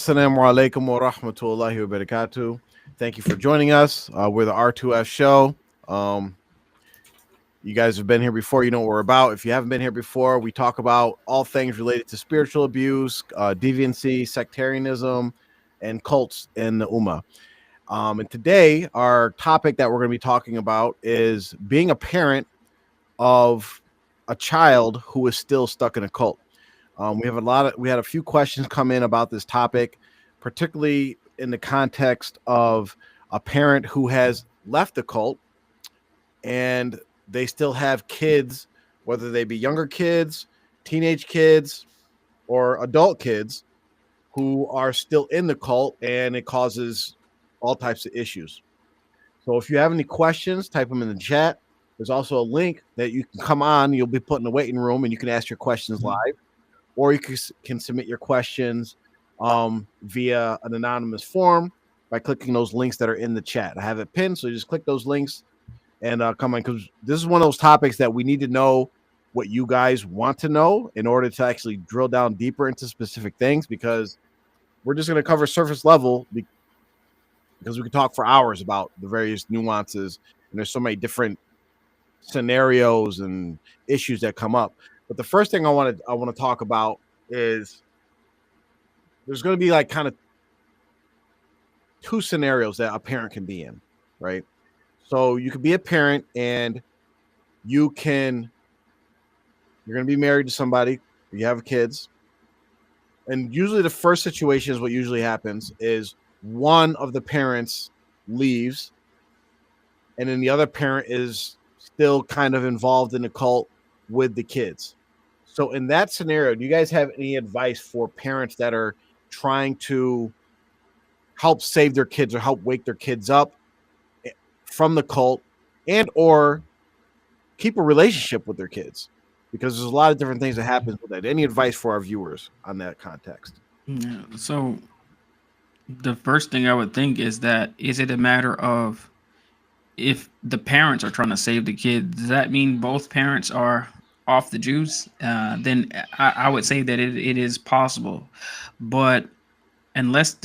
Assalamu alaikum wa rahmatullahi wa barakatuh. Thank you for joining us. We're the R2F show. Um, you guys have been here before. You know what we're about. If you haven't been here before, we talk about all things related to spiritual abuse, deviancy, sectarianism, and cults in the Ummah. And today, our topic that we're going to be talking about is being a parent of a child who is still stuck in a cult. We had a few questions come in about this topic, particularly in the context of a parent who has left the cult and they still have kids, whether they be younger kids, teenage kids, or adult kids who are still in the cult, and it causes all types of issues. So if you have any questions, type them in the chat. There's also a link that you can come on. You'll be put in the waiting room and you can ask your questions live, or you can submit your questions via an anonymous form by clicking those links that are in the chat. I have it pinned, so you just click those links and come on, because this is one of those topics that we need to know what you guys want to know in order to actually drill down deeper into specific things, because we're just going to cover surface level because we can talk for hours about the various nuances, and there's so many different scenarios and issues that come up. But the first thing I want to talk about is there's going to be like kind of two scenarios that a parent can be in, right? So you could be a parent and you're going to be married to somebody, you have kids, and usually the first situation is what usually happens is one of the parents leaves, and then the other parent is still kind of involved in the cult with the kids. So in that scenario, do you guys have any advice for parents that are trying to help save their kids or help wake their kids up from the cult, and or keep a relationship with their kids? Because there's a lot of different things that happen with that. Any advice for our viewers on that context? Yeah. So the first thing I would think is that is it a matter of if the parents are trying to save the kid, does that mean both parents are off the juice? Then I would say that it is possible, but unless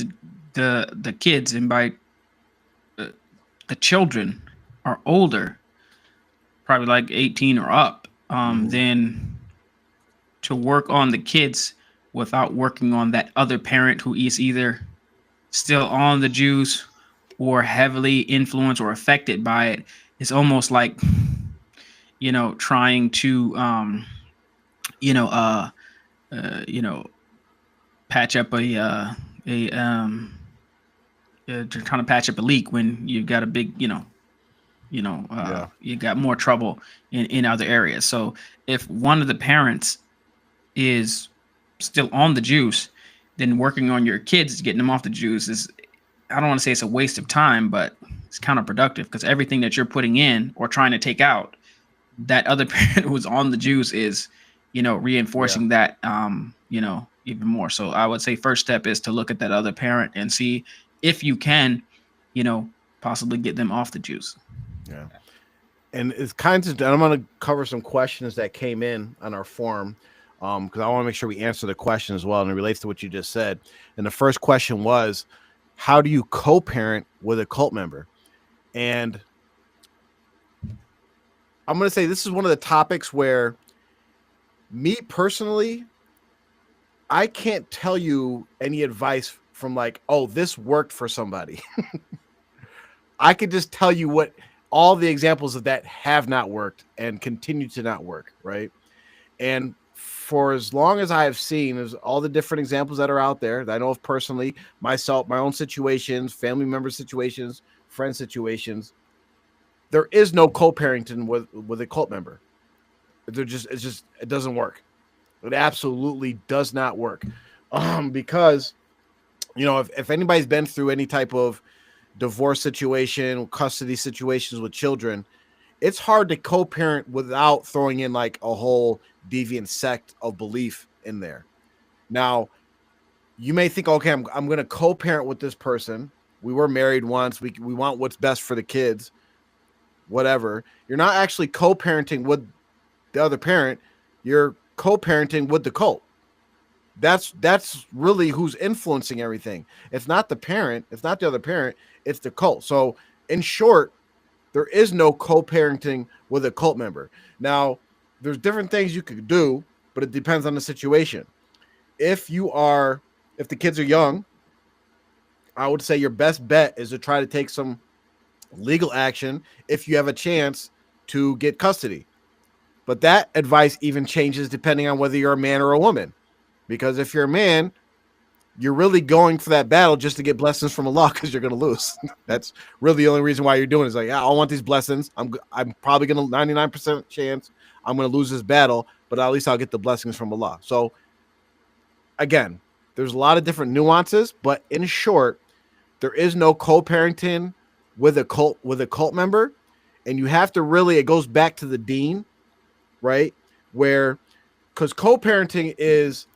the kids and by uh, the children are older, probably like 18 or up, Mm-hmm. then to work on the kids without working on that other parent who is either still on the juice or heavily influenced or affected by it is almost like trying to you know uh you know patch up a trying to patch up a leak when you've got a big Yeah. you got more trouble in other areas. So if one of the parents is still on the juice, then working on your kids getting them off the juice is, I don't want to say it's a waste of time, but it's counterproductive because everything that you're putting in or trying to take out, that other parent who's on the juice is, Yeah. reinforcing that, even more. So I would say first step is to look at that other parent and see if you can, you know, possibly get them off the juice. Yeah. And it's kind of, I'm going to cover some questions that came in on our forum, because I want to make sure we answer the question as well, and it relates to what you just said. And the first question was, how do you co-parent with a cult member? And I'm going to say this is one of the topics where, me personally, I can't tell you any advice from like, oh, this worked for somebody. I could just tell you what all the examples of that have not worked and continue to not work, right? And for as long as I have seen, there's all the different examples that are out there that I know of personally, myself, my own situations, family member situations, friend situations. There is no co-parenting with a cult member. It doesn't work. It absolutely does not work. Because if anybody's been through any type of divorce situation, custody situations with children, it's hard to co-parent without throwing in like a whole deviant sect of belief in there. Now, you may think, okay, I'm going to co-parent with this person. We were married once. We want what's best for the kids, whatever. You're not actually co-parenting with the other parent. You're co-parenting with the cult. That's really who's influencing everything. It's not the parent, it's not the other parent, it's the cult. So in short, there is no co-parenting with a cult member. Now, there's different things you could do, but it depends on the situation. If the kids are young, I would say your best bet is to try to take some legal action if you have a chance to get custody. But that advice even changes depending on whether you're a man or a woman. Because if you're a man, you're really going for that battle just to get blessings from Allah because you're going to lose. That's really the only reason why you're doing it. Is like, I want these blessings. I'm probably going to 99% chance I'm going to lose this battle, but at least I'll get the blessings from Allah. So again, there's a lot of different nuances, but in short, there is no co-parenting with a cult member, and you have to really, it goes back to the deen, right? Where, because co-parenting is,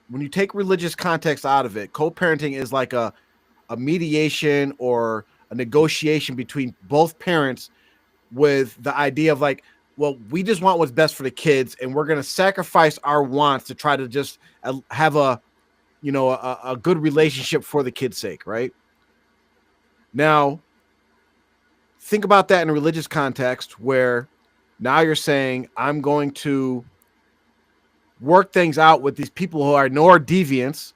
when you take religious context out of it, co-parenting is like a mediation or a negotiation between both parents with the idea of like, well, we just want what's best for the kids, and we're going to sacrifice our wants to try to just have a good relationship for the kids' sake, right? Now, think about that in a religious context where now you're saying, I'm going to work things out with these people who I know are deviants,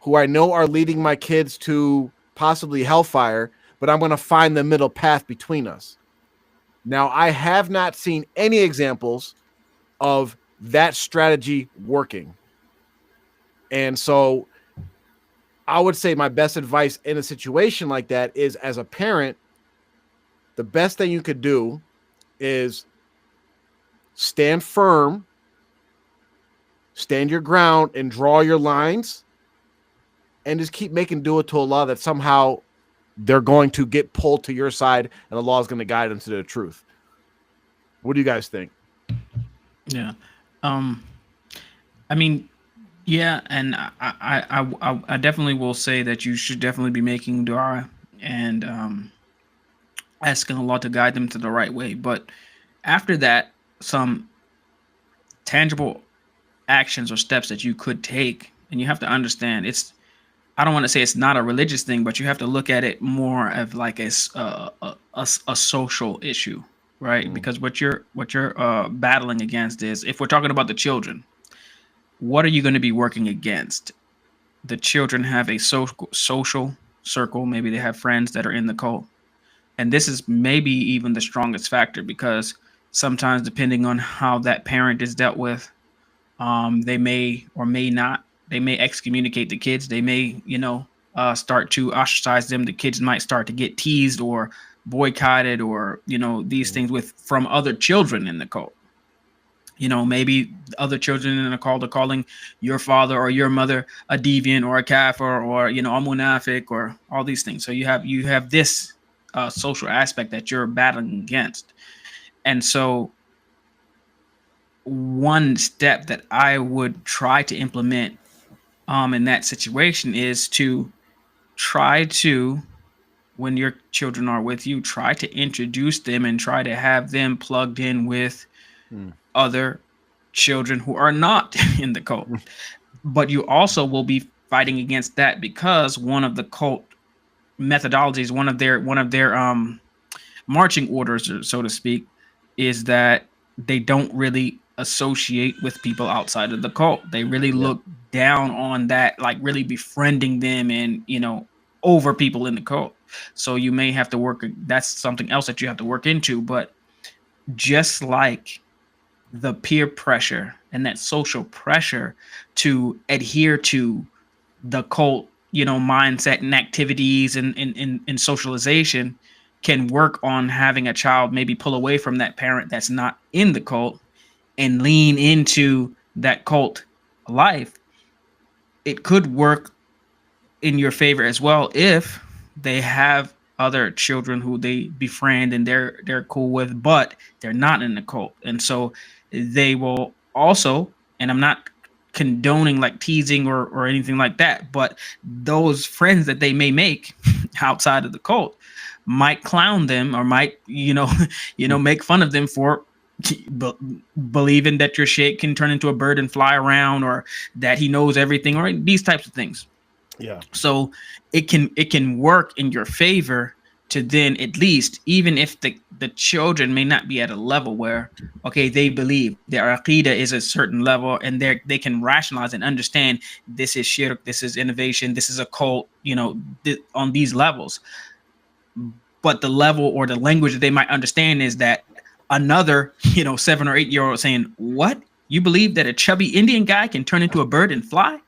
who I know are leading my kids to possibly hellfire, but I'm going to find the middle path between us. Now, I have not seen any examples of that strategy working. And so I would say my best advice in a situation like that is, as a parent, the best thing you could do is stand firm, stand your ground, and draw your lines, and just keep making dua to Allah that somehow they're going to get pulled to your side and Allah is going to guide them to the truth. What do you guys think? Yeah. I mean, yeah, and I definitely will say that you should definitely be making dua and asking Allah to guide them to the right way. But after that, some tangible actions or steps that you could take, and you have to understand, I don't want to say it's not a religious thing, but you have to look at it more of like a social issue, right? Because what you're battling against is, if we're talking about the children, what are you going to be working against? The children have a social circle. Maybe they have friends that are in the cult, and this is maybe even the strongest factor, because sometimes, depending on how that parent is dealt with, they may or may not. They may excommunicate the kids. They may, start to ostracize them. The kids might start to get teased or boycotted, or these things from other children in the cult. Maybe other children in the cult are calling your father or your mother a deviant or a kafir or a munafiq or all these things. So you have this social aspect that you're battling against, and so one step that I would try to implement in that situation is to try to, when your children are with you, try to introduce them and try to have them plugged in with other children who are not in the cult. But you also will be fighting against that, because one of the cult methodologies, one of their marching orders, so to speak, is that they don't really associate with people outside of the cult. They really look down on that, like really befriending them and over people in the cult. So you may have to work, that's something else that you have to work into. But just like the peer pressure and that social pressure to adhere to the cult mindset and activities and socialization can work on having a child maybe pull away from that parent that's not in the cult and lean into that cult life. It could work in your favor as well if they have other children who they befriend and they're cool with, but they're not in the cult. And so they will also, and I'm not condoning like teasing or anything like that, but those friends that they may make outside of the cult might clown them or might make fun of them for be- believing that your sheikh can turn into a bird and fly around, or that he knows everything, or these types of things. Yeah. So it can work in your favor to then, at least, even if the children may not be at a level where, okay, they believe their aqidah is a certain level, and they can rationalize and understand this is shirk, this is innovation, this is a cult, on these levels. But the level or the language that they might understand is that another 7 or 8 year old saying, what, you believe that a chubby Indian guy can turn into a bird and fly?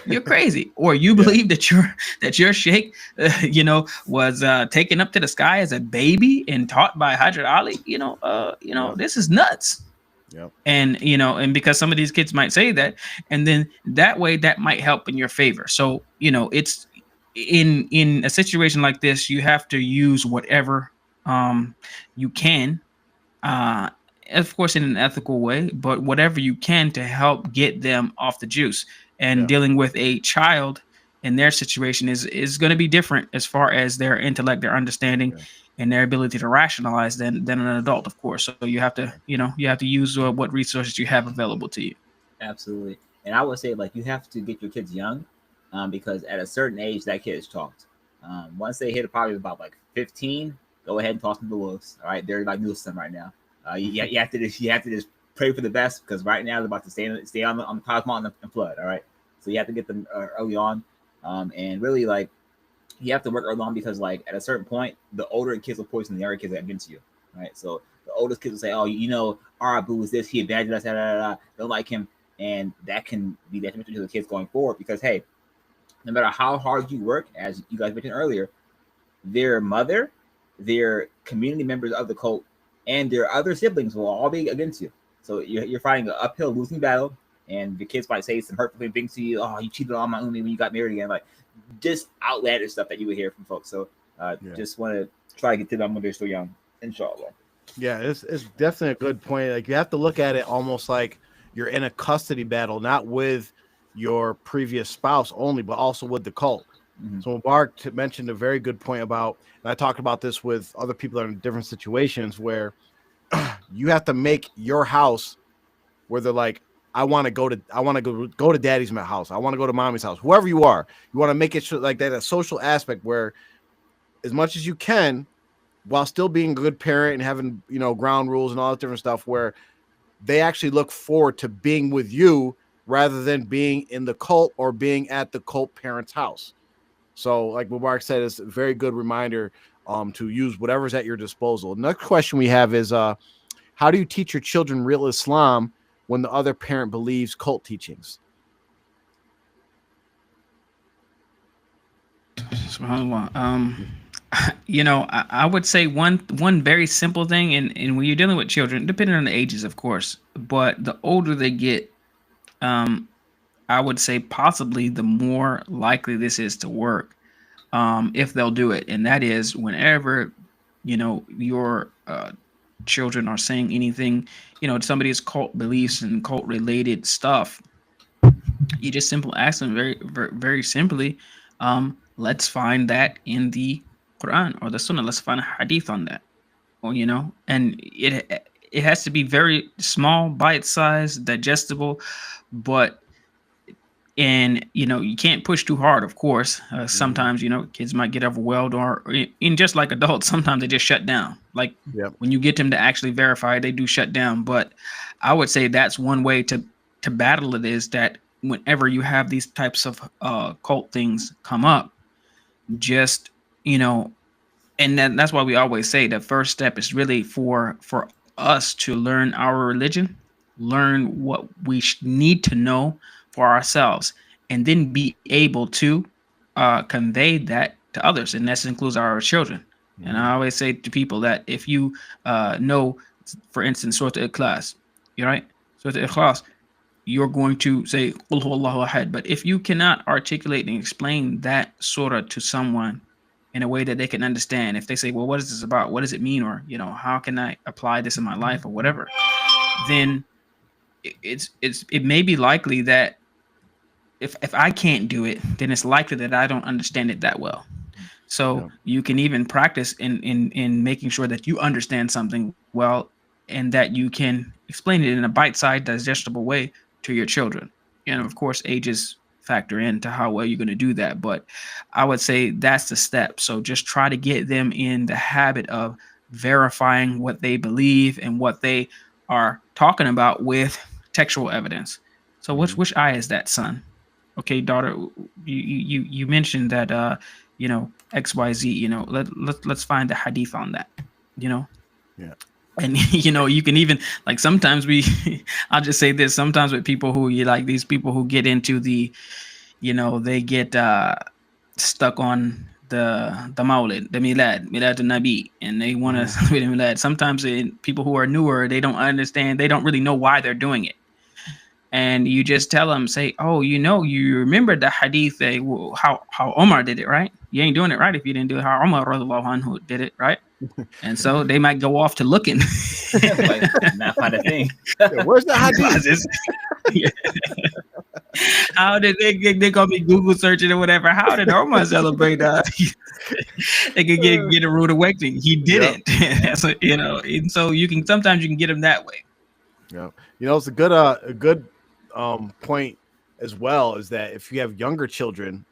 You're crazy. Or you believe that your sheikh was taken up to the sky as a baby and taught by Hajrat Ali? This is nuts. Yep. And because some of these kids might say that, and then that way that might help in your favor. So it's in a situation like this, you have to use whatever you can, of course, in an ethical way, but whatever you can to help get them off the juice. And dealing with a child in their situation is going to be different as far as their intellect, their understanding, and their ability to rationalize than an adult, of course. So you have to use what resources you have available to you. Absolutely. And I would say, like, you have to get your kids young, because at a certain age that kid is taught. Once they hit probably about like 15, go ahead and toss them the wolves. All right, they're like Newsom right now. You have to just pray for the best, because right now they're about to stay on the cosmos and flood. All right, so you have to get them early on, and really, like, you have to work early on, because, like, at a certain point, the older kids will poison the younger kids against you. Right, so the oldest kids will say, "Oh, our Abu is this. He abandoned us. Don't like him," and that can be detrimental to the kids going forward, because, hey, no matter how hard you work, as you guys mentioned earlier, their mother, their community members of the cult, and their other siblings will all be against you. So you're fighting an uphill losing battle, and the kids might say some hurtful things to you. Oh, you cheated on my Umi when you got married again. Like, just outlandish stuff that you would hear from folks. So just want to try to get to them when they're still young, inshallah. Yeah, it's definitely a good point. Like, you have to look at it almost like you're in a custody battle, not with your previous spouse only, but also with the cult. Mm-hmm. So Mubarak mentioned a very good point about, and I talked about this with other people that are in different situations, where you have to make your house where they're like, I want to go to daddy's house. I want to go to mommy's house. Whoever you are, you want to make it like that, a social aspect where, as much as you can, while still being a good parent and having, ground rules and all that different stuff, where they actually look forward to being with you rather than being in the cult or being at the cult parent's house. So, like Mubarak said, it's a very good reminder to use whatever's at your disposal. The next question we have is, how do you teach your children real Islam when the other parent believes cult teachings? SubhanAllah. I would say one very simple thing, and when you're dealing with children, depending on the ages, of course, but the older they get, I would say possibly the more likely this is to work, if they'll do it. And that is, whenever, your children are saying anything, somebody's cult beliefs and cult related stuff, you just simply ask them very, very, very simply, let's find that in the Quran or the Sunnah. Let's find a hadith on that. Or, and it has to be very small, bite-sized, digestible, but you can't push too hard, of course. Sometimes, kids might get overwhelmed, or in just like adults, sometimes they just shut down. Like, when you get them to actually verify, they do shut down. But I would say that's one way to battle it, is that whenever you have these types of cult things come up, just, and that's why we always say the first step is really for us to learn our religion, learn what we need to know for ourselves, and then be able to convey that to others, and that includes our children. Mm-hmm. And I always say to people that if you know, for instance, Surah Al-Ikhlas, you're right, Surah Al-Ikhlas, you're going to say Qul huwallahu ahad. But if you cannot articulate and explain that surah to someone in a way that they can understand, if they say, well, what is this about? What does it mean? Or, how can I apply this in my life, or whatever? Then it may be likely that if I can't do it, then it's likely that I don't understand it that well. So you can even practice in making sure that you understand something well, and that you can explain it in a bite-sized, digestible way to your children. And of course, ages factor into how well you're going to do that. But I would say that's the step. So just try to get them in the habit of verifying what they believe and what they are talking about with textual evidence. So which eye is that, son? Okay, daughter, you mentioned that XYZ, let's find the hadith on that, Yeah. And you can even, like, sometimes I'll just say this, sometimes with people who these people who get into the, they get stuck on the Maulid, the Milad al-Nabi, and they want to celebrate the Milad. Sometimes people who are newer, they don't understand, they don't really know why they're doing it. And you just tell them, say, oh, you remember the hadith, how Omar did it, right? You ain't doing it right if you didn't do it how Omar radiallahu anhu did it, right? And so they might go off to looking. Like, not find a thing. Yeah, where's the hadith? How did they gonna be Google searching or whatever? How did Omar celebrate that? They could get a rude awakening. He did it. So, and so sometimes you can get them that way. Yeah. It's a good point as well, is that if you have younger children,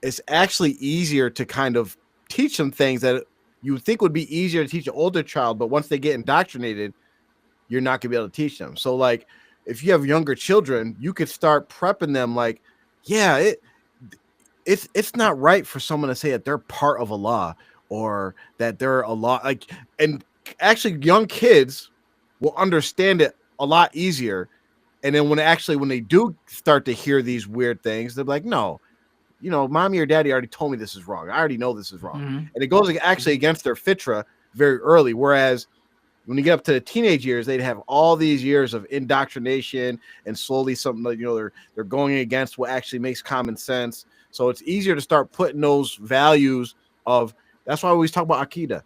it's actually easier to kind of teach them things that you would think would be easier to teach an older child, but once they get indoctrinated, you're not gonna be able to teach them. So like if you have younger children, you could start prepping them like, yeah, it's not right for someone to say that they're part of Allah or that they're Allah. Like, and actually young kids will understand it a lot easier. And then when they do start to hear these weird things, they're like, no, mommy or daddy already told me this is wrong. I already know this is wrong. Mm-hmm. And it goes actually against their fitra very early. Whereas when you get up to the teenage years, they'd have all these years of indoctrination and slowly something like, they're going against what actually makes common sense. So it's easier to start putting those values of, that's why we always talk about Aqidah,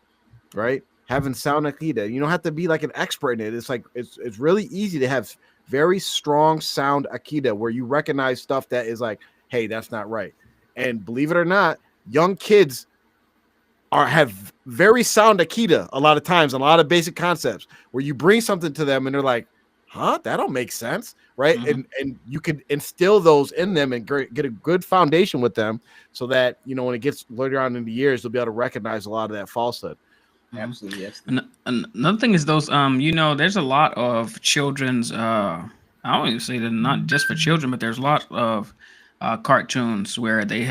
right? Having sound Aqidah. You don't have to be like an expert in it. It's like, it's really easy to have very strong sound Aqidah where you recognize stuff that is like, hey, that's not right. And believe it or not, young kids have very sound Aqidah a lot of times, a lot of basic concepts where you bring something to them and they're like, huh, that don't make sense, right? Mm-hmm. And you can instill those in them and get a good foundation with them so that, when it gets later on in the years, they'll be able to recognize a lot of that falsehood. Absolutely, yes. And another thing is those, there's a lot of children's, I don't even say that not just for children, but there's a lot of cartoons where they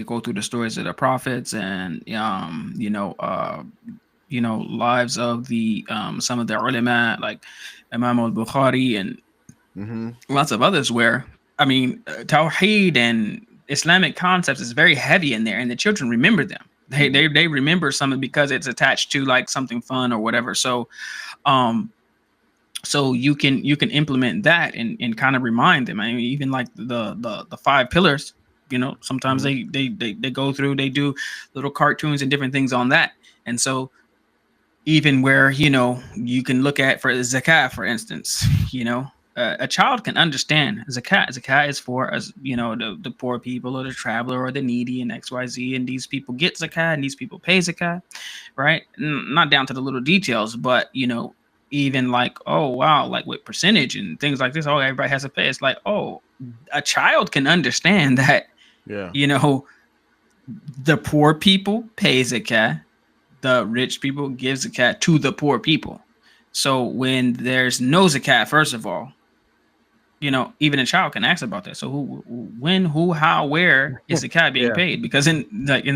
go through the stories of the prophets and lives of the some of the ulama like Imam al-Bukhari and lots of others where Tawheed and Islamic concepts is very heavy in there, and the children remember them. They remember something because it's attached to like something fun or whatever. So so you can implement that and kind of remind them. I mean, even like the 5 pillars, sometimes they go through, they do little cartoons and different things on that. And so even where, you can look at for zakat, for instance, a child can understand zakat. Zakat is for us, the poor people or the traveler or the needy and XYZ. And these people get zakat and these people pay zakat, right? Not down to the little details, but, even like, oh, wow, like with percentage and things like this, oh, everybody has to pay. It's like, oh, a child can understand that, the poor people pay zakat, the rich people give zakat to the poor people. So when there's no zakat, first of all, even a child can ask about that. So who, how, where is zakat being paid? Because in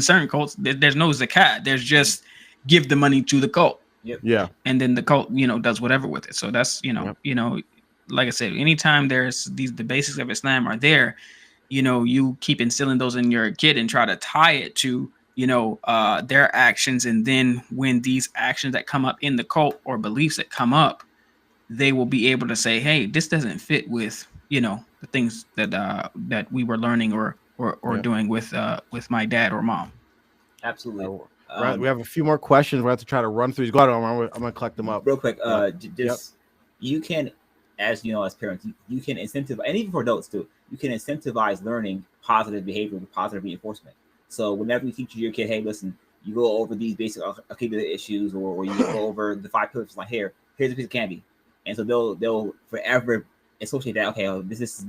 certain cults, there's no zakat. There's just give the money to the cult. Yep. Yeah. And then the cult, does whatever with it. So that's, like I said, anytime there's the basics of Islam are there, you keep instilling those in your kid and try to tie it to, their actions. And then when these actions that come up in the cult or beliefs that come up, they will be able to say, hey, this doesn't fit with, the things that we were learning or doing with my dad or mom. Absolutely. Right, we have a few more questions. We have to try to run through these. Go ahead, Omar. I'm gonna collect them up real quick. You can, as parents, you can incentivize, and even for adults too, you can incentivize learning positive behavior with positive reinforcement. So whenever you teach your kid, hey, listen, you go over these basic Aqidah issues, or you go over the 5 pillars, like here, here's a piece of candy, and so they'll forever associate that. Okay, this is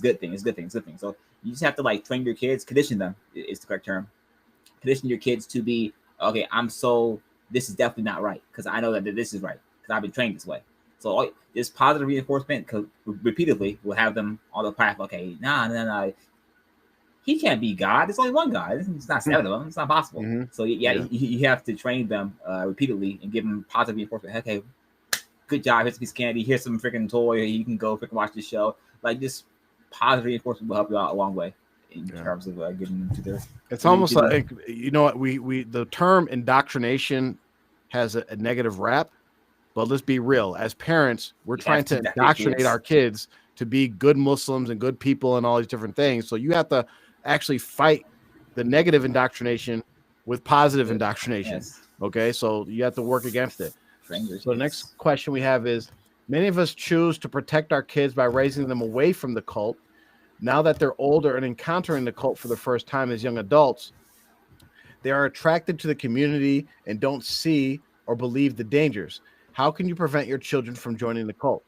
good thing. It's good thing. It's good thing. So you just have to like train your kids, condition them is the correct term. Condition your kids to be okay. This is definitely not right because I know that this is right because I've been trained this way. So this positive reinforcement repeatedly will have them on the path. Okay, nah. He can't be God. There's only one God. It's not 7 of them. It's not possible. Mm-hmm. So you have to train them repeatedly and give them positive reinforcement. Okay, good job. Here's a piece of candy. Here's some freaking toy. You can go freaking watch this show. Like this positive reinforcement will help you out a long way in terms of getting them to their. It's almost like what we the term indoctrination has a negative rap, but let's be real. As parents, we're trying to indoctrinate our kids to be good Muslims and good people and all these different things. So you have to actually fight the negative indoctrination with positive indoctrination. Yes. Okay, so you have to work against it. So the next question we have is, many of us choose to protect our kids by raising them away from the cult. Now that they're older and encountering the cult for the first time as young adults, they are attracted to the community and don't see or believe the dangers. How can you prevent your children from joining the cult?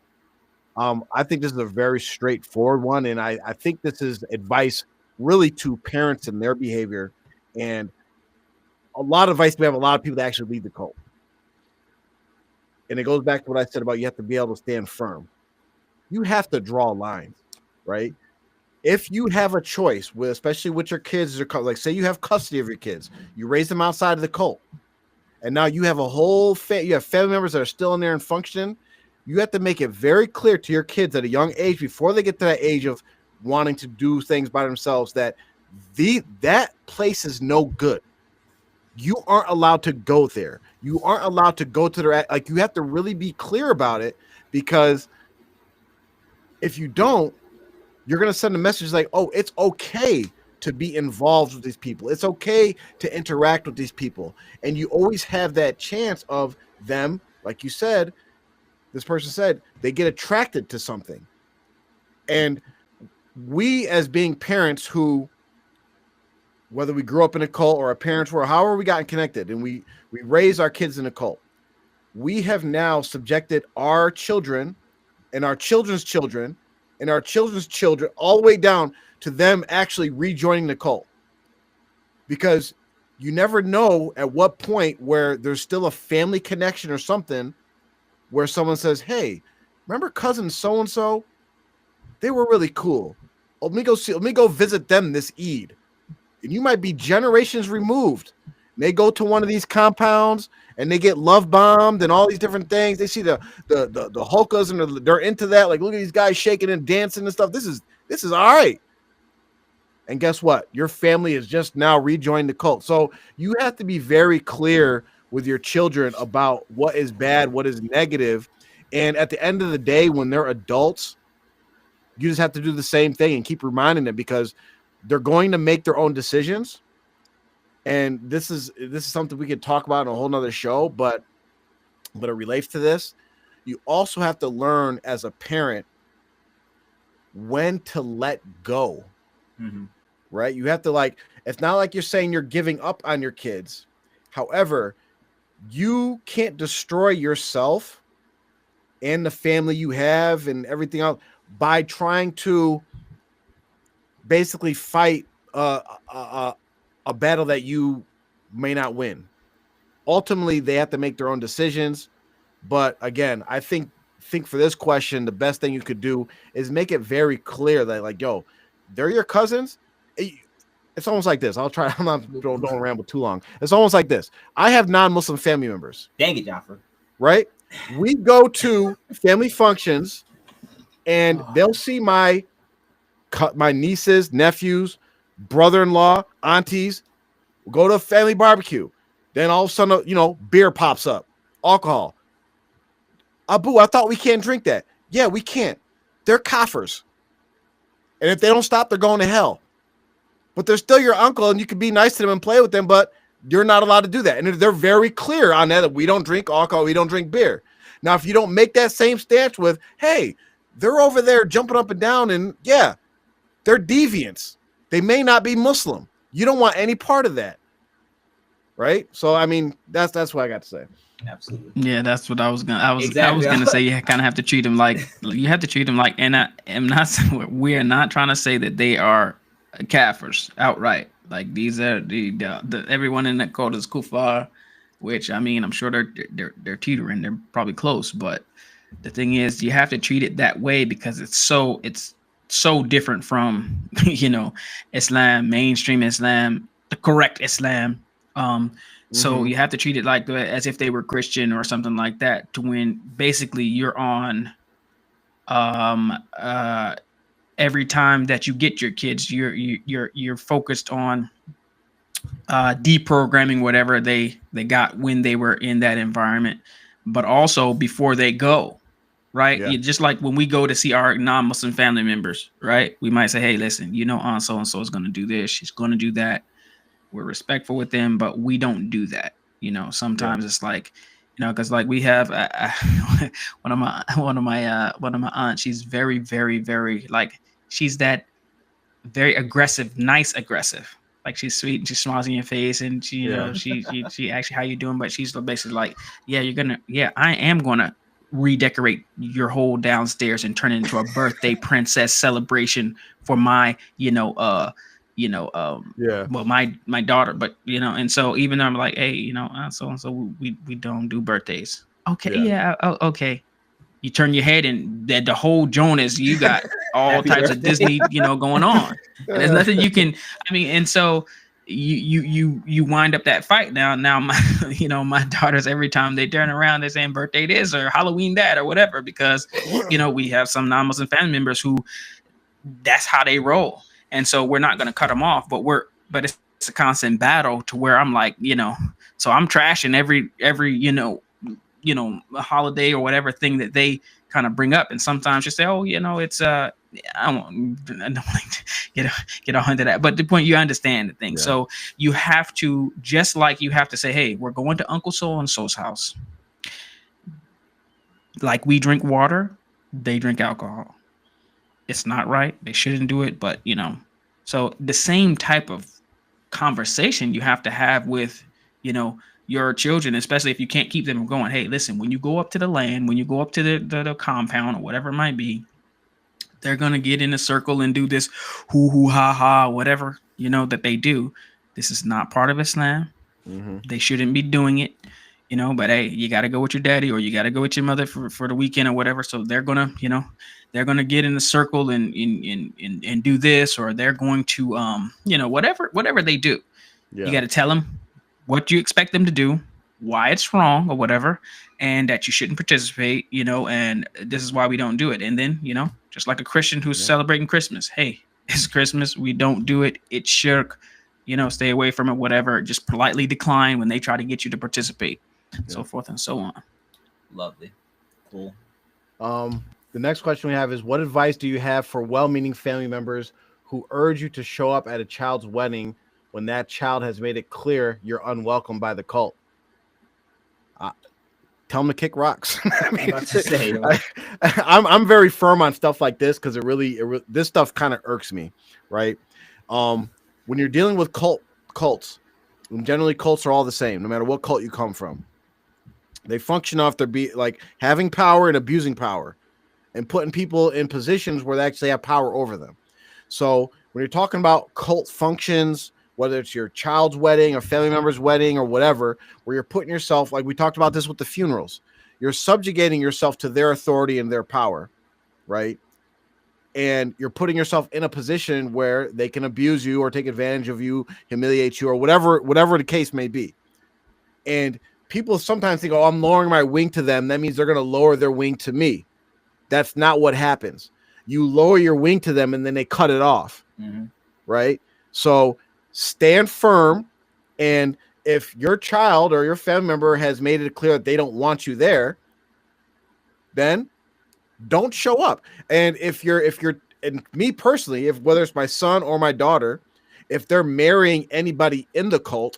I think this is a very straightforward one, and I think this is advice really to parents and their behavior, and a lot of advice. We have a lot of people that actually leave the cult, and it goes back to what I said about you have to be able to stand firm. You have to draw lines, right? If you have a choice, especially with your kids, like say you have custody of your kids, you raise them outside of the cult, and now you have you have family members that are still in there and functioning. You have to make it very clear to your kids at a young age, before they get to that age of wanting to do things by themselves, that that place is no good. You aren't allowed to go there. You aren't allowed to go to their, like, you have to really be clear about it, because if you don't, you're going to send a message like, oh, it's okay to be involved with these people. It's okay to interact with these people. And you always have that chance of them, like you said, this person said, they get attracted to something. And we, as being parents who, whether we grew up in a cult or our parents were, however we got connected, and we raised our kids in a cult, we have now subjected our children and our children's children and our children's children all the way down to them actually rejoining the cult. Because you never know at what point where there's still a family connection or something, where someone says, hey, remember cousin so-and-so? They were really cool. Let me go visit them this Eid. And you might be generations removed. And they go to one of these compounds and they get love bombed and all these different things. They see the hookahs and they're into that. Like, look at these guys shaking and dancing and stuff. This is all right. And guess what? Your family has just now rejoined the cult. So you have to be very clear with your children about what is bad, what is negative. And at the end of the day, when they're adults, you just have to do the same thing and keep reminding them, because they're going to make their own decisions. And this is something we could talk about in a whole nother show, but it relates to this. You also have to learn as a parent when to let go. Mm-hmm. Right? You have to, like, it's not like you're saying you're giving up on your kids. However, you can't destroy yourself and the family you have and everything else by trying to basically fight a battle that you may not win. Ultimately, they have to make their own decisions. But again, I think for this question, the best thing you could do is make it very clear that, like, yo, they're your cousins. It's almost like this. I'll try. Don't ramble too long. It's almost like this. I have non-Muslim family members. Dang it, Jaffer. Right? We go to family functions, and they'll see my nieces, nephews, brother-in-law, aunties. We'll go to a family barbecue. Then all of a sudden, beer pops up, alcohol. Abu, I thought we can't drink that. Yeah, we can't. They're kafirs. And if they don't stop, they're going to hell. But they're still your uncle, and you can be nice to them and play with them, but you're not allowed to do that. And they're very clear on that we don't drink alcohol, we don't drink beer. Now, if you don't make that same stance with, hey, they're over there jumping up and down, and yeah, they're deviants. They may not be Muslim. You don't want any part of that. right? So I mean, that's what I got to say. Absolutely. Yeah, that's what I was gonna. I was Exactly. gonna say you kind of have to treat them like you have to treat them like. And I am not. We are not trying to say that they are kafirs outright. Like these are the everyone in that code is kufar, which I mean I'm sure they're teetering. They're probably close, but the thing is you have to treat it that way because it's so different from Islam, mainstream Islam, the correct Islam. So you have to treat it like as if they were Christian or something like that, to when basically you're on every time that you get your kids, you're focused on deprogramming whatever they got when they were in that environment, but also before they go, right? Yeah. Just like when we go to see our non-Muslim family members, right? We might say, hey, listen, Aunt so-and-so is going to do this. She's going to do that. We're respectful with them, but we don't do that. Sometimes it's like, because like we have one of my aunts. She's very, very, very like she's that very aggressive, nice aggressive. Like she's sweet and she smiles in your face and she, she actually how you doing? But she's basically like, I am gonna redecorate your whole downstairs and turn it into a birthday princess celebration for my, well, my daughter, but and so even though I'm like, hey, so and so we don't do birthdays. Okay, okay. You turn your head and the whole Jonas, you got all types of Disney, going on, and there's nothing you can. I mean, and so you wind up that fight now. Now my daughters, every time they turn around, they're saying birthday this or Halloween that or whatever because we have some non-Muslim family members who that's how they roll. And so we're not going to cut them off, but it's a constant battle to where I'm like, so I'm trashing every holiday or whatever thing that they kind of bring up. And sometimes you say, oh, it's I don't want to get on into that. But the point, you understand the thing. Yeah. So you have to, just like you have to say, hey, we're going to Uncle So-and-so's house. Like we drink water, they drink alcohol. It's not right. They shouldn't do it. But, so the same type of conversation you have to have with, your children, especially if you can't keep them from going, hey, listen, when you go up to the land, when you go up to the compound or whatever it might be, they're going to get in a circle and do this hoo, ha, ha, whatever, that they do. This is not part of Islam. Mm-hmm. They shouldn't be doing it. But hey, you got to go with your daddy or you got to go with your mother for the weekend or whatever. So they're going to, they're going to get in a circle and do this, or they're going to, whatever they do. Yeah. You got to tell them what you expect them to do, why it's wrong or whatever, and that you shouldn't participate, and this is why we don't do it. And then, just like a Christian who's celebrating Christmas. Hey, it's Christmas. We don't do it. It's shirk, stay away from it, whatever. Just politely decline when they try to get you to participate. So forth and so on. Lovely. Cool. The next question we have is, what advice do you have for well-meaning family members who urge you to show up at a child's wedding when that child has made it clear you're unwelcome by the cult? Tell them to kick rocks. I'm very firm on stuff like this because this stuff kind of irks me, right? When you're dealing with cults, and generally cults are all the same, no matter what cult you come from. They function off their like having power and abusing power and putting people in positions where they actually have power over them. So when you're talking about cult functions, whether it's your child's wedding or family member's wedding or whatever, where you're putting yourself, like we talked about this with the funerals, you're subjugating yourself to their authority and their power, right? And you're putting yourself in a position where they can abuse you or take advantage of you, humiliate you, or whatever the case may be. And people sometimes think, oh, I'm lowering my wing to them. That means they're going to lower their wing to me. That's not what happens. You lower your wing to them and then they cut it off, right? So stand firm. And if your child or your family member has made it clear that they don't want you there, then don't show up. And if you're, and me personally, if whether it's my son or my daughter, if they're marrying anybody in the cult,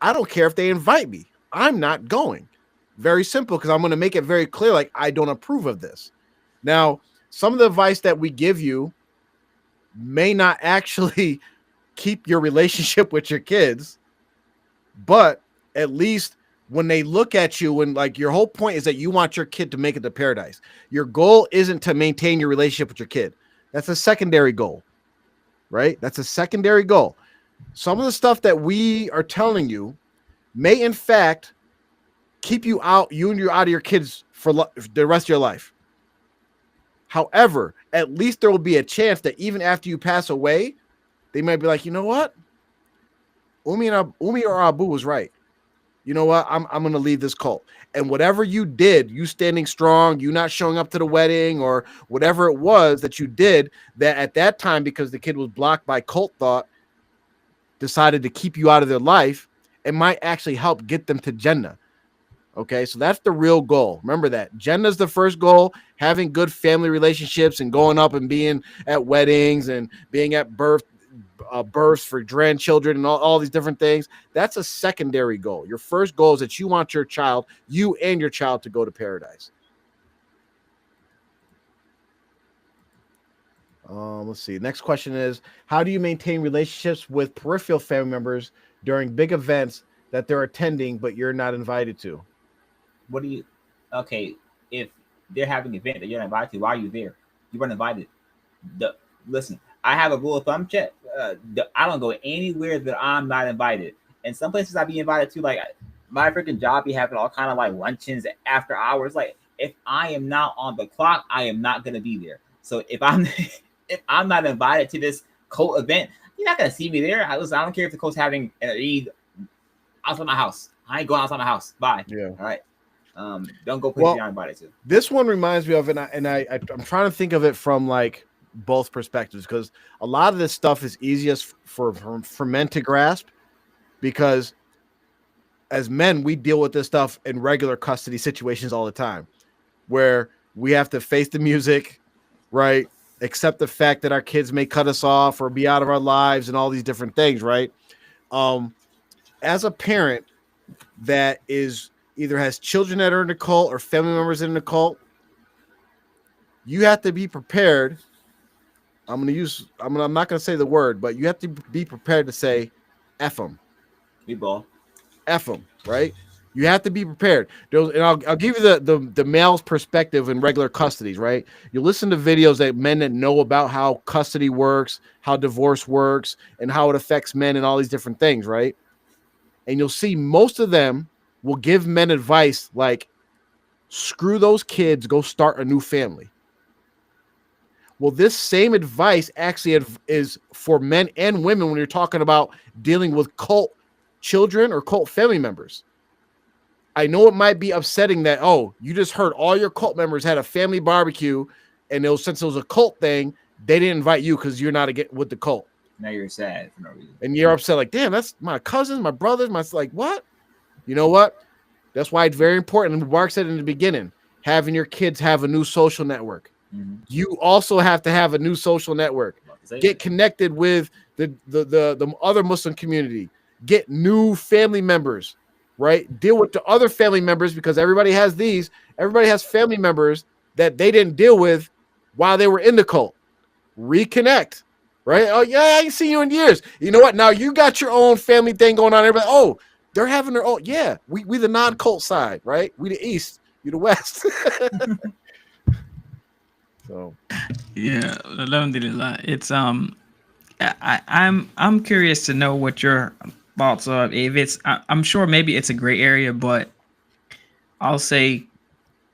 I don't care if they invite me. I'm not going. Very simple, because I'm going to make it very clear, like, I don't approve of this. Now, some of the advice that we give you may not actually keep your relationship with your kids, but at least when they look at you, and like your whole point is that you want your kid to make it to paradise. Your goal isn't to maintain your relationship with your kid. That's a secondary goal, right? That's a secondary goal. Some of the stuff that we are telling you may in fact keep you out of your kids for the rest of your life. However, at least there will be a chance that even after you pass away, they might be like, you know what? Umi or Abu was right. You know what? I'm going to leave this cult. And whatever you did, you standing strong, you not showing up to the wedding or whatever it was that you did that at that time, because the kid was blocked by cult thought, decided to keep you out of their life, it might actually help get them to Jannah. Okay, so that's the real goal. Remember that. Jannah's the first goal, having good family relationships and going up and being at weddings and being at births for grandchildren and all these different things. That's a secondary goal. Your first goal is that you want your child, you and your child, to go to paradise. Let's see. Next question is, how do you maintain relationships with peripheral family members during big events that they're attending but you're not invited to? What do you? Okay, if they're having an event that you're not invited to, why are you there? You weren't invited. Listen, I have a rule of thumb check. I don't go anywhere that I'm not invited. And some places I be invited to, like my freaking job, be having all kind of like luncheons after hours. Like if I am not on the clock, I am not gonna be there. So if I'm not invited to this cult event, you're not gonna see me there. I don't care if the cult's having an Eid outside my house. I ain't going outside my house. Bye. Yeah. All right. Don't go places you're not invited to. This one reminds me of, I'm trying to think of it from like both perspectives, because a lot of this stuff is easiest for men to grasp, because as men, we deal with this stuff in regular custody situations all the time, where we have to face the music, right? Accept the fact that our kids may cut us off or be out of our lives and all these different things, right? As a parent that is either has children that are in the cult or family members in the cult, you have to be prepared. I'm not going to say the word, but you have to be prepared to say F them. F them, right? You have to be prepared. And I'll give you the male's perspective in regular custodies, right? You listen to videos that men that know about how custody works, how divorce works, and how it affects men and all these different things, right? And you'll see most of them will give men advice like, screw those kids, go start a new family. Well, this same advice actually is for men and women when you're talking about dealing with cult children or cult family members. I know it might be upsetting that, oh, you just heard all your cult members had a family barbecue, and since it was a cult thing, they didn't invite you because you're not with the cult. Now you're sad for no reason. And you're upset like, damn, that's my cousins, my brothers, like, what? You know what? That's why it's very important. And Mark said in the beginning, having your kids have a new social network. Mm-hmm. You also have to have a new social network. Get connected with the other Muslim community. Get new family members, right? Deal with the other family members, because everybody has these. Everybody has family members that they didn't deal with while they were in the cult. Reconnect, right? Oh, yeah, I ain't seen you in years. You know what? Now you got your own family thing going on. Everybody, oh, they're having their own. Yeah, we the non-cult side, right? We the East, you the West. So, yeah, alhamdulillah. It's I'm curious to know what your thoughts are. If it's, I'm sure maybe it's a gray area, but I'll say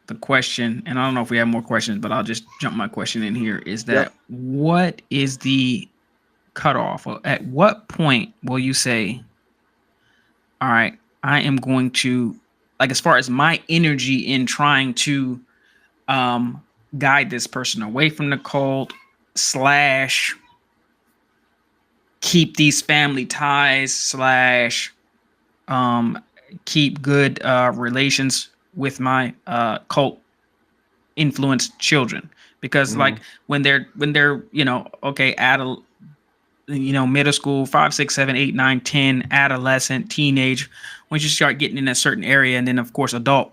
the question, and I don't know if we have more questions, but I'll just jump my question in here. Is that What is the cutoff? At what point will you say, all right, I am going to, like, as far as my energy in trying to guide this person away from the cult / keep these family ties / keep good relations with my cult influenced children, because like when they're middle school, 5, 6, 7, 8, 9, 10, adolescent, teenage, once you start getting in a certain area, and then of course adult,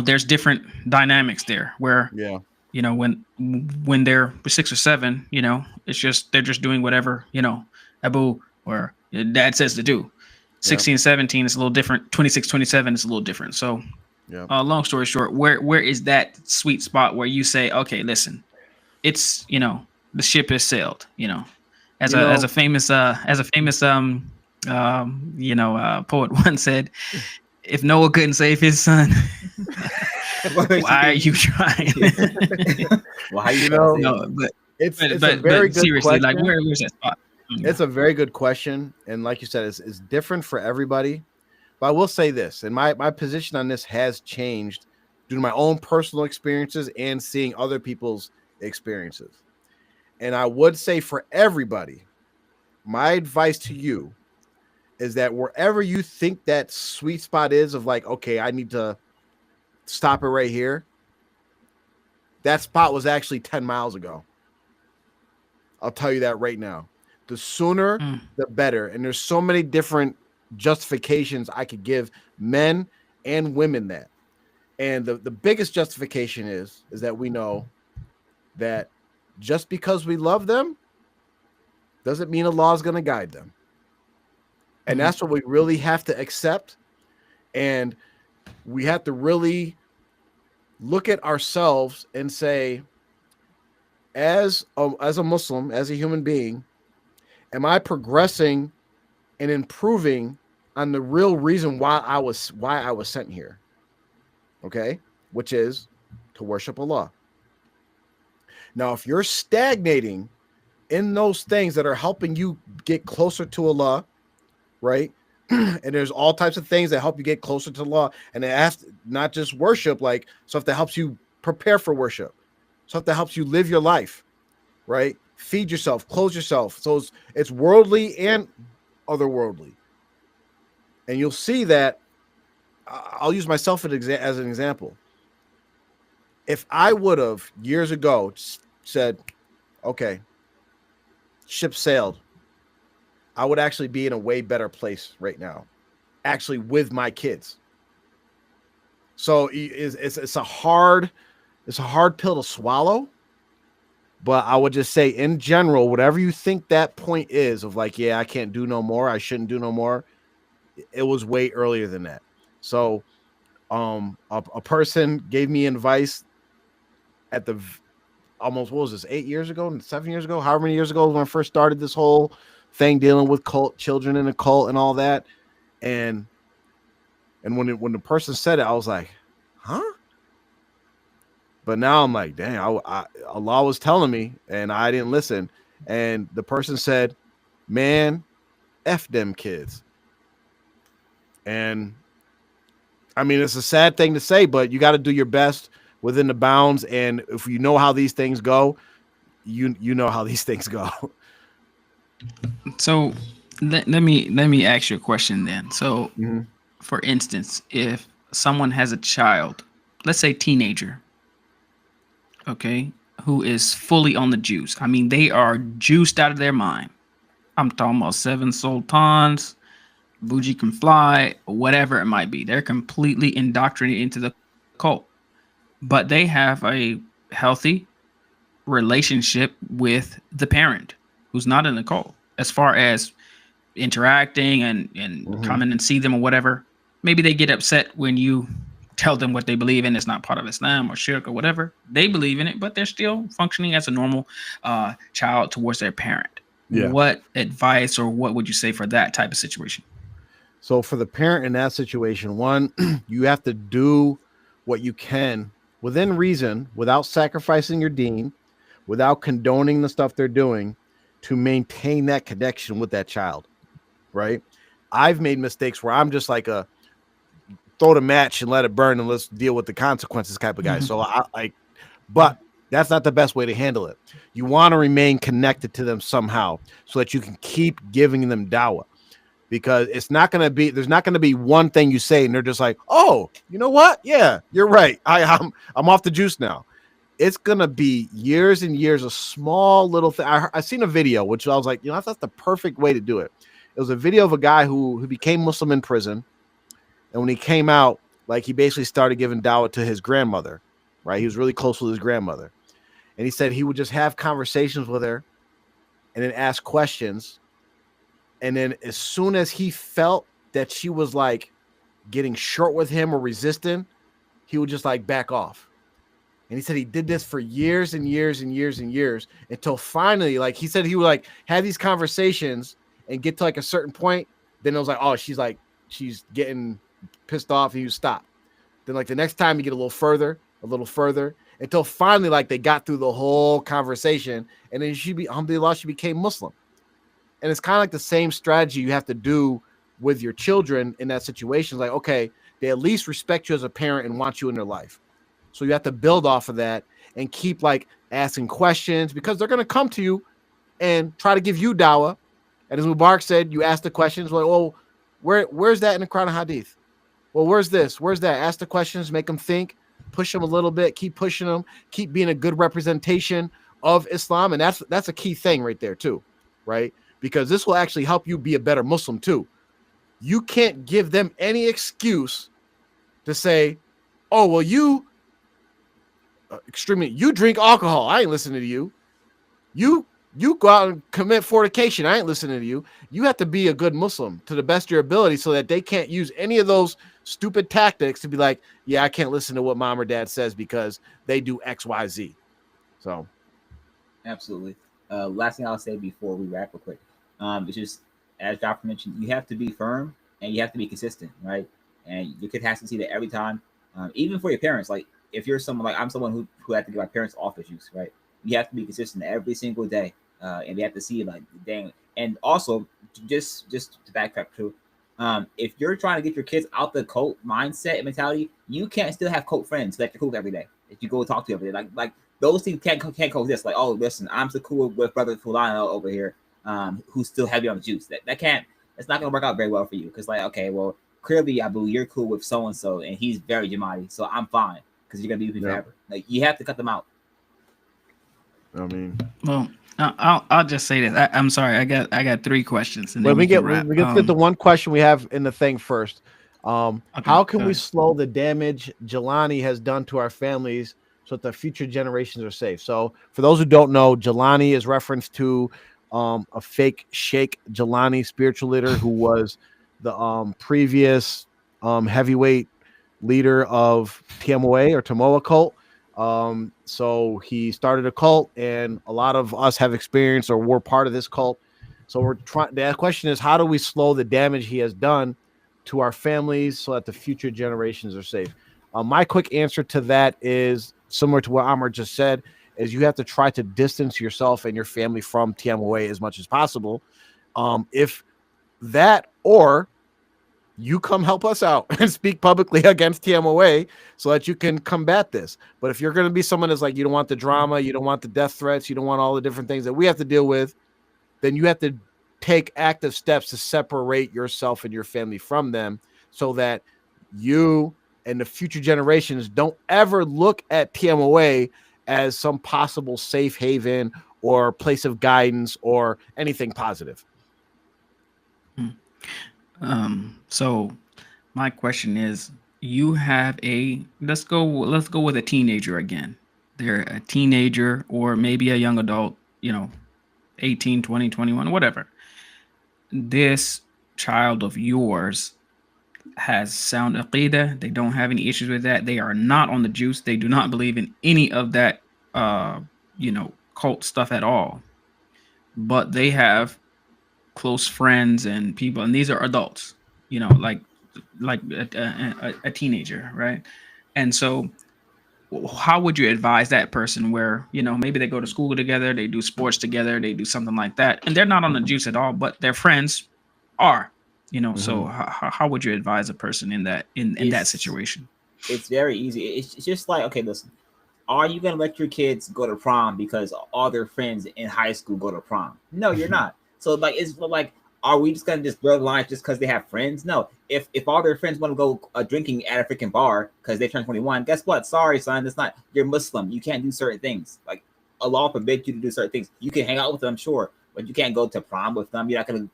there's different dynamics there where when they're 6 or 7, it's just they're just doing whatever Abu or dad says to do. 16, 17 is a little different. 26, 27 is a little different. So, Yeah. long story short, where is that sweet spot where you say, okay, listen, it's, the ship has sailed, as a famous poet once said, if Noah couldn't save his son, why are you trying? Why you know, but it's a very good seriously, question. like where's that spot? It's a very good question, and like you said, it's different for everybody. But I will say this, and my position on this has changed due to my own personal experiences and seeing other people's experiences. And I would say for everybody, my advice to you is that wherever you think that sweet spot is of like, okay, I need to stop it right here, that spot was actually 10 miles ago. I'll tell you that right now. The sooner, the better. And there's so many different justifications I could give men and women that. And the biggest justification is that we know that just because we love them doesn't mean Allah is going to guide them. And that's what we really have to accept. And we have to really look at ourselves and say, as a Muslim, as a human being, am I progressing and improving on the real reason why I was sent here? Okay, which is to worship Allah. Now, if you're stagnating in those things that are helping you get closer to Allah, right? And there's all types of things that help you get closer to Allah, and it has to, not just worship, like stuff that helps you prepare for worship, stuff that helps you live your life, right? Feed yourself, clothe yourself. So it's worldly and otherworldly. And you'll see that. I'll use myself as an example. If I would have years ago said, okay, ship sailed, I would actually be in a way better place right now, actually with my kids. So it's a hard pill to swallow. But I would just say in general, whatever you think that point is of like, yeah, I can't do no more, I shouldn't do no more, it was way earlier than that. So a person gave me advice at the almost, what was this, 8 years ago, 7 years ago, however many years ago when I first started this whole thing dealing with children in a cult and all that. And when the person said it, I was like, huh? But now I'm like, dang, Allah was telling me and I didn't listen. And the person said, man, F them kids. And I mean, it's a sad thing to say, but you got to do your best within the bounds. And if you know how these things go, you know how these things go. So let me ask you a question then. So for instance, if someone has a child, let's say teenager, okay, who is fully on the juice. I mean, they are juiced out of their mind. I'm talking about 7 sultans, Bougie can fly, whatever it might be. They're completely indoctrinated into the cult. But they have a healthy relationship with the parent who's not in the cult, as far as interacting and coming and see them or whatever. Maybe they get upset when you tell them what they believe in. It's not part of Islam or shirk or whatever. They believe in it, but they're still functioning as a normal child towards their parent. Yeah. What advice or what would you say for that type of situation? So for the parent in that situation, one, you have to do what you can within reason, without sacrificing your deen, without condoning the stuff they're doing, to maintain that connection with that child, right? I've made mistakes where I'm just like throw the match and let it burn and let's deal with the consequences type of guy. So but that's not the best way to handle it. You want to remain connected to them somehow so that you can keep giving them dawah, because there's not going to be one thing you say and they're just like, oh, you know what? Yeah, you're right. I'm off the juice now. It's going to be years and years of small little thing. I seen a video, which I was like, that's the perfect way to do it. It was a video of a guy who became Muslim in prison. And when he came out, like, he basically started giving dawah to his grandmother, right? He was really close with his grandmother. And he said he would just have conversations with her and then ask questions. And then as soon as he felt that she was like getting short with him or resisting, he would just like back off. And he said he did this for years and years and years and years until finally, like he said, he would like have these conversations and get to like a certain point. Then it was like, oh, she's getting pissed off, and you stop. Then like the next time you get a little further, until finally like they got through the whole conversation, and then alhamdulillah, she became Muslim. And it's kind of like the same strategy you have to do with your children in that situation. Like, okay, they at least respect you as a parent and want you in their life. So you have to build off of that and keep like asking questions, because they're going to come to you and try to give you dawah. And as Mubarak said, you ask the questions like, oh, where's that in the Quran and Hadith? Well, where's this? Where's that? Ask the questions, make them think, push them a little bit, keep pushing them, keep being a good representation of Islam. And that's a key thing right there too, right? Because this will actually help you be a better Muslim too. You can't give them any excuse to say, oh, well, you drink alcohol. I ain't listening to you. You go out and commit fornication. I ain't listening to you. You have to be a good Muslim to the best of your ability so that they can't use any of those stupid tactics to be like, yeah, I can't listen to what mom or dad says because they do X, Y, Z. So. Absolutely. Last thing I'll say before we wrap real quick. It's just, as Jafar mentioned, you have to be firm and you have to be consistent, right? And your kid has to see that every time, even for your parents. Like if you're someone like I'm someone who had to get my parents off the juice, right? You have to be consistent every single day. And they have to see like, dang. And also, just to backtrack too, if you're trying to get your kids out the cult mindset and mentality, you can't still have cult friends that you're cool with every day. If you go talk to every day, like those things can't coexist. Like, oh, listen, I'm so cool with brother Fulano over here, who's still heavy on the juice. That can't. It's not gonna work out very well for you because, like, okay, well, clearly, Abu, you're cool with so and so, and he's very Jamadi, so I'm fine because you're gonna be with me forever. Like, you have to cut them out. I mean, well. I'll just say this. I'm sorry. I got 3 questions. And well, then we get the one question we have in the thing first. Okay, how can we slow the damage Jelani has done to our families so that the future generations are safe? So for those who don't know, Jelani is reference to a fake Sheikh Jelani, spiritual leader who was the previous heavyweight leader of TMOA or Tamoa cult. So he started a cult, and a lot of us have experienced or were part of this cult. So we're trying. The question is, how do we slow the damage he has done to our families so that the future generations are safe? My quick answer to that is similar to what Amr just said: is you have to try to distance yourself and your family from TMOA as much as possible. If that, or you come help us out and speak publicly against TMOA so that you can combat this. But if you're going to be someone that's like, you don't want the drama, you don't want the death threats, you don't want all the different things that we have to deal with, then you have to take active steps to separate yourself and your family from them so that you and the future generations don't ever look at TMOA as some possible safe haven or place of guidance or anything positive. So my question is, you have let's go with a teenager again. They're a teenager or maybe a young adult, 18, 20, 21, whatever. This child of yours has sound aqidah. They don't have any issues with that. They are not on the juice. They do not believe in any of that, cult stuff at all. But they have close friends and people, and these are adults, like a teenager, right? And so how would you advise that person where, maybe they go to school together, they do sports together, they do something like that, and they're not on the juice at all, but their friends are, so how would you advise a person in that situation? It's very easy. It's just like, okay, listen, are you going to let your kids go to prom because all their friends in high school go to prom? No, you're not. So like, it's like, are we just gonna just blur the lines just because they have friends? No. If all their friends want to go drinking at a freaking bar because they turned 21, guess what? Sorry, son, that's not. You're Muslim. You can't do certain things. Like Allah forbid you to do certain things. You can hang out with them, sure, but you can't go to prom with them. You're not gonna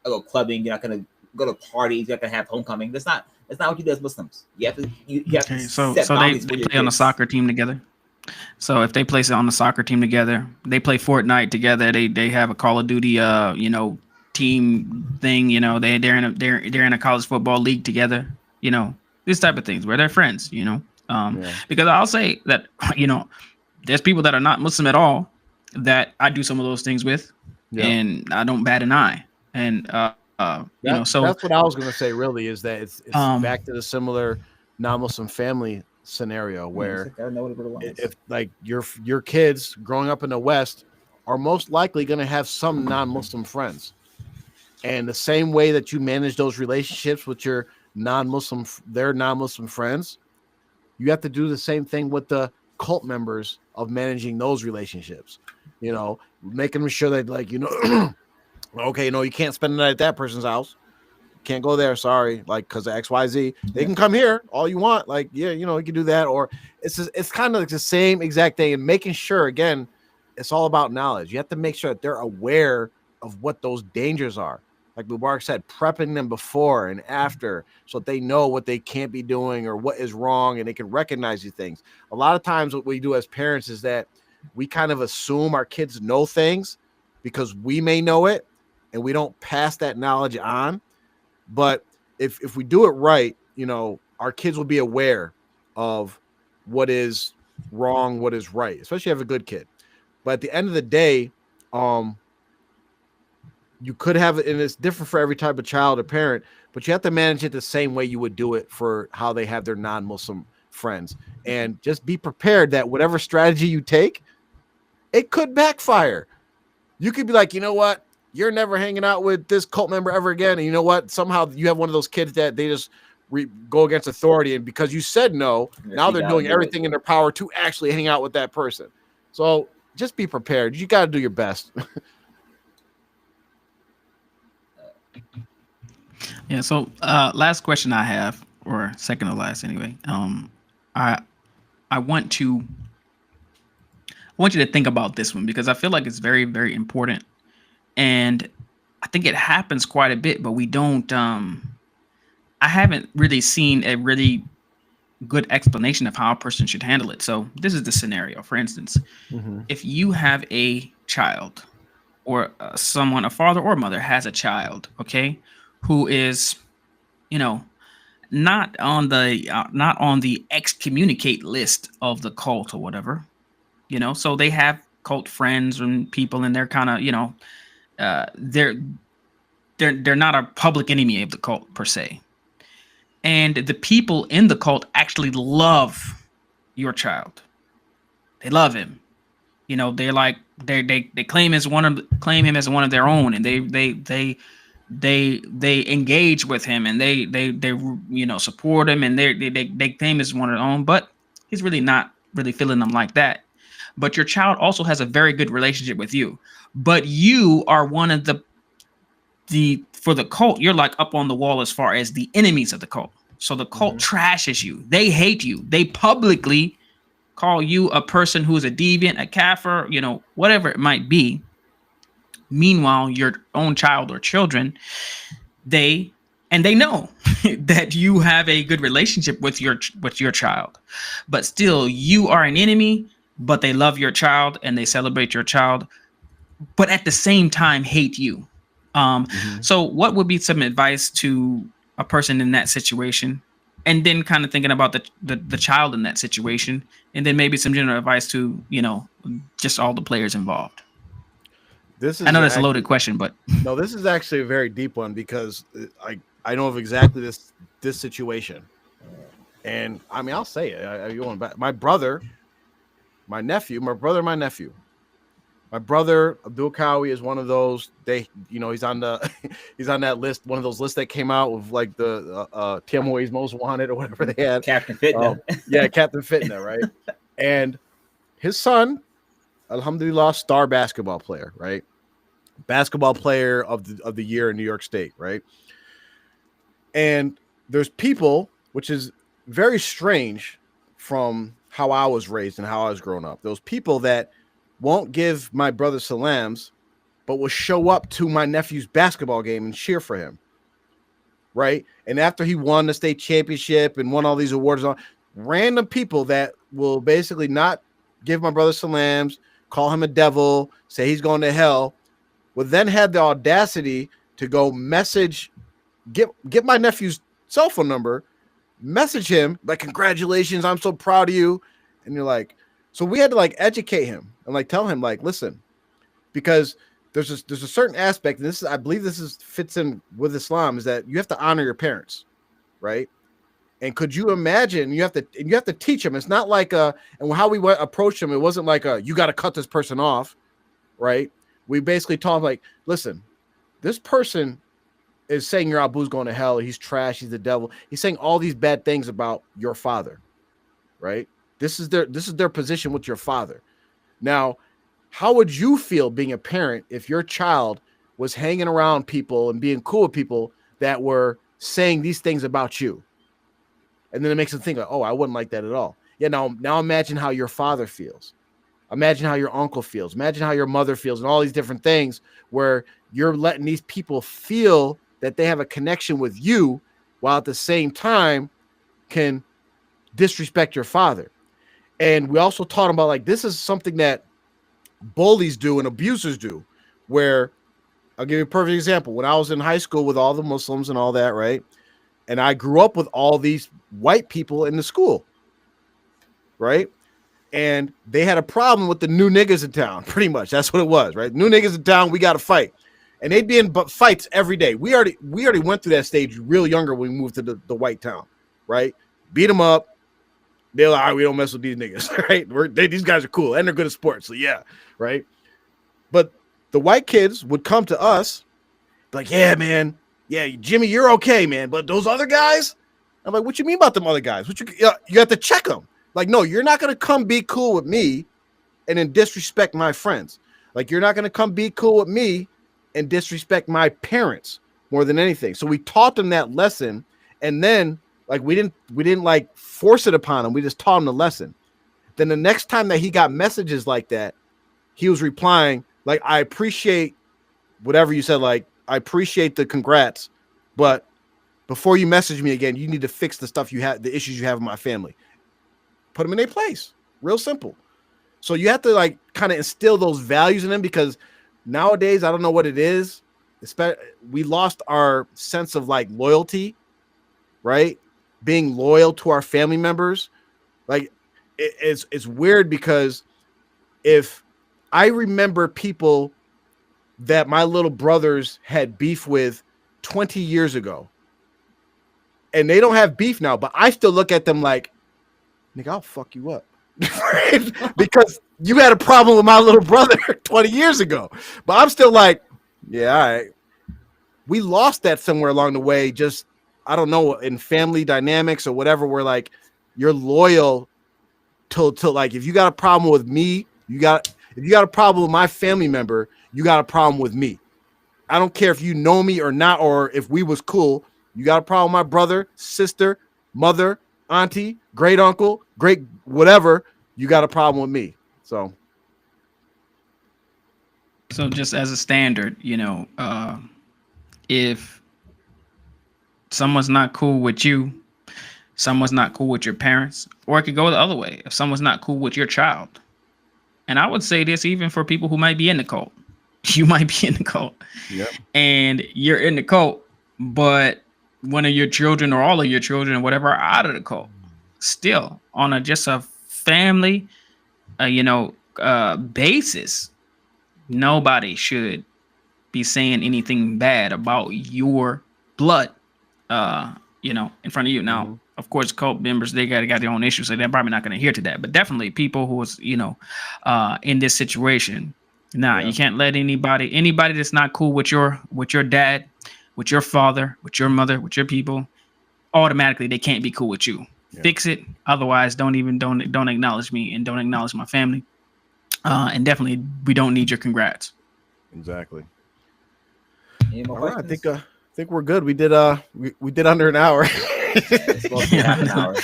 go clubbing. You're not gonna go to parties. You're not gonna have homecoming. That's not what you do as Muslims. You have to. You have to. So they play on a soccer team together. So if they place it on the soccer team together, they play Fortnite together. They have a Call of Duty, team thing. You know, they're in a college football league together. You know, these type of things where they're friends. You know, because I'll say that you know, there's people that are not Muslim at all that I do some of those things with, and I don't bat an eye. And you know, so that's what I was gonna say. Really, is that it's back to the similar non-Muslim family scenario where if like your kids growing up in the West are most likely going to have some non-Muslim friends, and the same way that you manage those relationships with your non-Muslim friends, you have to do the same thing with the cult members of managing those relationships. You know, making sure that like okay, you can't spend the night at that person's house. Can't go there, sorry, like because of XYZ. They can come here all you want, like you can do that, or it's kind of like the same exact thing. And making sure, again, it's all about knowledge. You have to make sure that they're aware of what those dangers are. Like Mubarak said, prepping them before and after so that they know what they can't be doing or what is wrong, and they can recognize these things. A lot of times what we do as parents is that we kind of assume our kids know things because we may know it, and we don't pass that knowledge on. But if we do it right, our kids will be aware of what is wrong, what is right, especially if you have a good kid. But at the end of the day, you could have it, and it's different for every type of child or parent, but you have to manage it the same way you would do it for how they have their non-Muslim friends. And just be prepared that whatever strategy you take, it could backfire. You could be like, you know what? You're never hanging out with this cult member ever again. And you know what? Somehow you have one of those kids that they just go against authority. And because you said no, now they're doing everything in their power to actually hang out with that person. So just be prepared. You got to do your best. Yeah. So last question I have, or second to last anyway. I want you to think about this one because I feel like it's very, very important. And I think it happens quite a bit, but we don't, I haven't really seen a really good explanation of how a person should handle it. So this is the scenario. For instance, if you have a child or someone, a father or mother has a child, okay, who is, not on the excommunicate list of the cult or whatever, so they have cult friends and people, and they're kind of, they're not a public enemy of the cult per se. And the people in the cult actually love your child. They love him. They're like they claim him as one of their own, and they engage with him, and they support him, and they claim as one of their own, but he's really not really feeling them like that. But your child also has a very good relationship with you. But you are one of the for the cult, you're like up on the wall as far as the enemies of the cult. So the cult trashes you. They hate you. They publicly call you a person who's a deviant, a kafir, whatever it might be. Meanwhile, your own child or children, they know that you have a good relationship with your child, but still you are an enemy, but they love your child and they celebrate your child, but at the same time hate you. So what would be some advice to a person in that situation? And then kind of thinking about the child in that situation, and then maybe some general advice to, just all the players involved. I know that's a loaded question, but no, this is actually a very deep one because I know of exactly this situation. And I mean, I'll say it. You want back. My brother, my nephew. My brother Abdul Kawi is one of those. He's on that list, one of those lists that came out with like the Tiamoe's Most Wanted or whatever they had. Captain Fitna. Captain Fitna, right? And his son, alhamdulillah, star basketball player, right? Basketball player of the year in New York State, right? And there's people, which is very strange from how I was raised and how I was growing up. Those people that won't give my brother salams, but will show up to my nephew's basketball game and cheer for him, right? And after he won the state championship and won all these awards, random people that will basically not give my brother salams, call him a devil, say he's going to hell, will then have the audacity to go get my nephew's cell phone number, message him like, congratulations, I'm so proud of you. And you're like, so we had to like educate him and like tell him like, listen, because there's a certain aspect, and I believe this fits in with Islam, is that you have to honor your parents, right? And could you imagine you have to teach them? It's not like and how we approach them, it wasn't like you got to cut this person off, right? We basically taught him like, listen, this person is saying your Abu's going to hell, he's trash, he's the devil. He's saying all these bad things about your father, right? This is their position with your father. Now, how would you feel being a parent if your child was hanging around people and being cool with people that were saying these things about you? And then it makes them think like, oh, I wouldn't like that at all. Yeah, now imagine how your father feels. Imagine how your uncle feels. Imagine how your mother feels, and all these different things where you're letting these people feel that they have a connection with you while at the same time can disrespect your father. And we also taught them about like, this is something that bullies do and abusers do, where I'll give you a perfect example. When I was in high school with all the Muslims and all that, right? And I grew up with all these white people in the school, right? And they had a problem with the new niggas in town. Pretty much, that's what it was, right? New niggas in town, we got to fight, and they'd be in fights every day. We already went through that stage real younger when we moved to the white town, right? Beat them up. They're like, all right, we don't mess with these niggas, right? These guys are cool and they're good at sports, so yeah, right? But the white kids would come to us, like, yeah, man, yeah, Jimmy, you're okay, man, but those other guys, I'm like, what you mean about them other guys? You have to check them. Like, no, you're not gonna come be cool with me and then disrespect my friends. Like, you're not gonna come be cool with me and disrespect my parents more than anything. So we taught them that lesson, and then like we didn't like force it upon him. We just taught him the lesson. Then the next time that he got messages like that, he was replying like, I appreciate whatever you said. Like, I appreciate the congrats, but before you message me again, you need to fix the stuff you have, the issues you have in my family. Put them in their place. Real simple. So you have to like kind of instill those values in them, because nowadays, I don't know what it is. We lost our sense of like loyalty, right? Being loyal to our family members. Like it's weird, because if I remember people that my little brothers had beef with 20 years ago, and they don't have beef now, but I still look at them like, nigga, I'll fuck you up. Because you had a problem with my little brother 20 years ago. But I'm still like, yeah, all right. We lost that somewhere along the way. Just, I don't know, in family dynamics or whatever, where like you're loyal to like, if you got a problem with me, if you got a problem with my family member, you got a problem with me. I don't care if you know me or not, or if we was cool. You got a problem with my brother, sister, mother, auntie, great uncle, great whatever, you got a problem with me. So just as a standard, if someone's not cool with you, someone's not cool with your parents, or it could go the other way. If someone's not cool with your child, and I would say this even for people who might be in the cult, you might be in the cult, yep. And you're in the cult, but one of your children or all of your children or whatever are out of the cult, still on just a family, basis, nobody should be saying anything bad about your blood, in front of you. Now, of course, cult members, they got their own issues, so they're probably not going to adhere to that. But definitely people who was, in this situation, you can't let anybody that's not cool with your dad, with your father, with your mother, with your people, automatically they can't be cool with you. Yeah. Fix it. Otherwise, don't acknowledge me and don't acknowledge my family. And definitely, we don't need your congrats. Exactly. Any more right, questions? I think we're good. We did we did under an hour. It's supposed to be half an hour.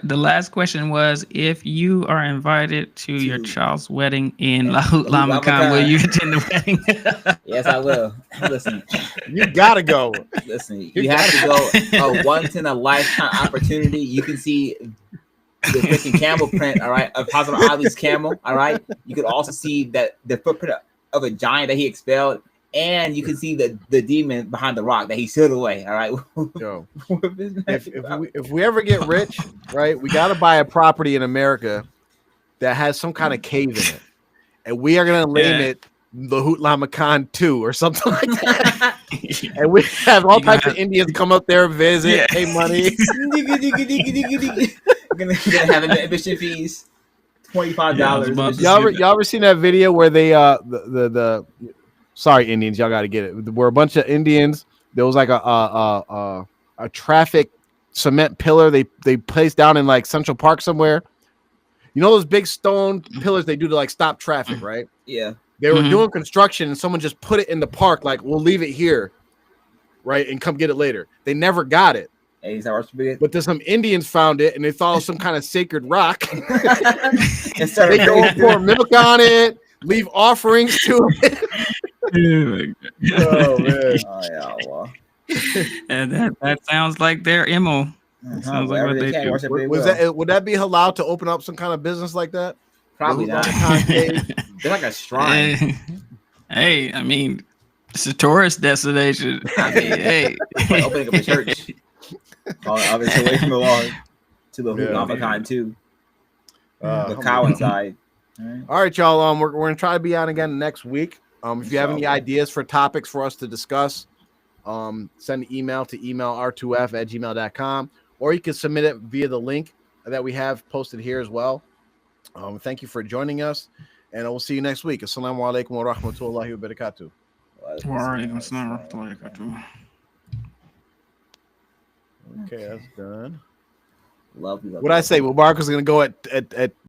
The last question was, if you are invited to your child's wedding in Lahut Lamakan, will you attend the wedding? Yes, I will. Listen, you gotta go. Listen, you have to go. A once in a lifetime opportunity. You can see the freaking camel print, all right, of Hazrat Ali's camel, all right. You could also see that the footprint of a giant that he expelled and you can see the demon behind the rock that he sealed away. All right. Yo, if we ever get rich, right, we got to buy a property in America that has some kind of cave in it, and we are gonna name it the Hutlama Khan 2 or something like that. And we have all types of Indians come up there, visit, pay money. Gonna have admission fees, $25. Y'all ever seen that video where they the sorry Indians, y'all got to get it. Where a bunch of Indians, there was like a traffic cement pillar they placed down in like Central Park somewhere. You know those big stone pillars they do to like stop traffic, right? Yeah. They were doing construction and someone just put it in the park, like we'll leave it here, right, and come get it later. They never got it. Hey, is that what's big? But then some Indians found it and they thought it was some kind of sacred rock. Instead They go pour milk on it, leave offerings to it. Oh man. Oh yeah, well. And that sounds like their MO. Sounds like what they do. Would that be allowed to open up some kind of business like that? Probably not. They're like a shrine. Hey, I mean, it's a tourist destination. I mean, hey, like opening up a church. Obviously, away from the law to the Hutlama Khan 2. The cow inside. All right, y'all. We're gonna try to be on again next week. If you have any ideas for topics for us to discuss, send an email to emailr2f@gmail.com, or you can submit it via the link that we have posted here as well. Thank you for joining us, and we'll see you next week. Assalamu alaikum wa rahmatullahi wa barakatuh. Okay, that's done. Love you. What I say? Mubarak is going to go at